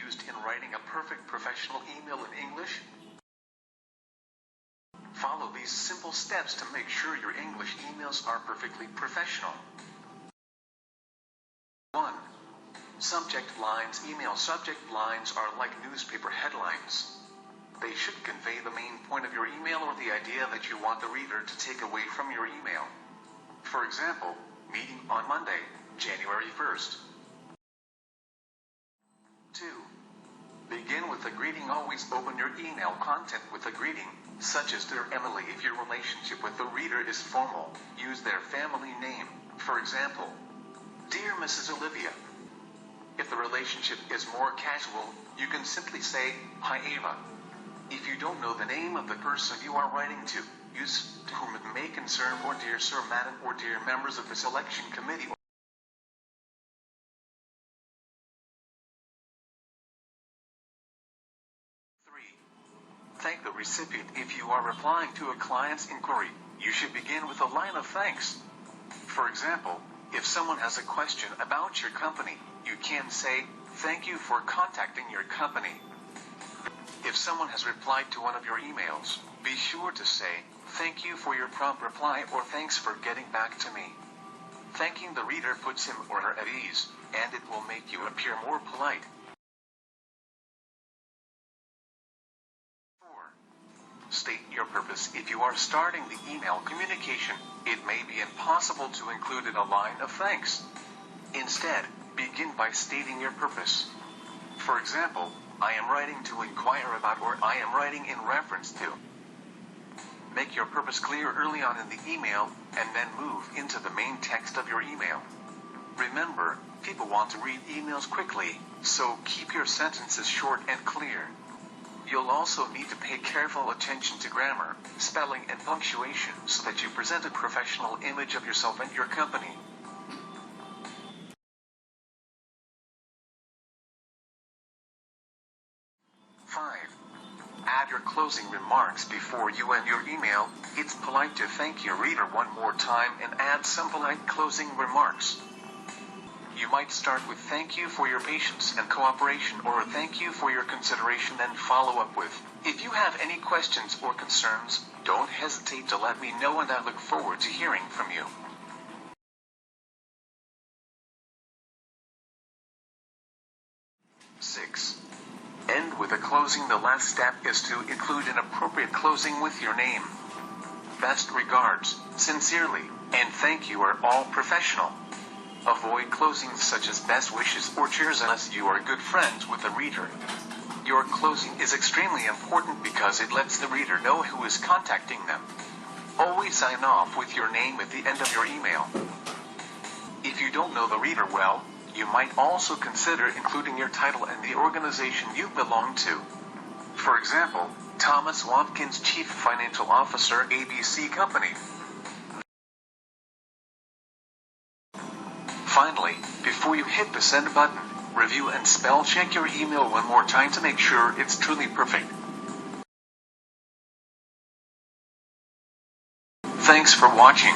used in writing a perfect professional email in English? Follow these simple steps to make sure your English emails are perfectly professional. 1. Subject lines. Email subject lines are like newspaper headlines. They should convey the main point of your email or the idea that you want the reader to take away from your email. For example, meeting on Monday, January 1st. 2. Begin with a greeting. Always open your email content with a greeting, such as Dear Emily. If your relationship with the reader is formal, use their family name. For example, Dear Mrs. Olivia. If the relationship is more casual, you can simply say, Hi Ava. If you don't know the name of the person you are writing to, use To whom it may concern or Dear Sir, Madam, or Dear members of the selection committee. 3. Thank the recipient. If you are replying to a client's inquiry, you should begin with a line of thanks. For example, if someone has a question about your company, you can say, Thank you for contacting your company. If someone has replied to one of your emails, be sure to say, Thank you for your prompt reply or Thanks for getting back to me. Thanking the reader puts him or her at ease, and it will make you appear more polite. 4. State your purpose. If you are starting the email communication, it may be impossible to include in a line of thanks. Instead, begin by stating your purpose. For example, I am writing to inquire about, or I am writing in reference to. Make your purpose clear early on in the email, and then move into the main text of your email. Remember, people want to read emails quickly, so keep your sentences short and clear. You'll also need to pay careful attention to grammar, spelling, and punctuation so that you present a professional image of yourself and your company. 5. Add your closing remarks before you end your email. It's polite to thank your reader one more time and add some polite closing remarks. You might start with thank you for your patience and cooperation, or thank you for your consideration, then follow up with, if you have any questions or concerns, don't hesitate to let me know, and I look forward to hearing from you. 6. End with a closing. The last step is to include an appropriate closing with your name. Best regards, sincerely, and thank you are all professional. Avoid closings such as best wishes or cheers unless you are good friends with the reader. Your closing is extremely important because it lets the reader know who is contacting them. Always sign off with your name at the end of your email. If you don't know the reader well, you might also consider including your title and the organization you belong to. For example, Thomas Watkins, Chief Financial Officer, ABC Company. Finally, before you hit the send button, review and spell check your email one more time to make sure it's truly perfect. Thanks for watching.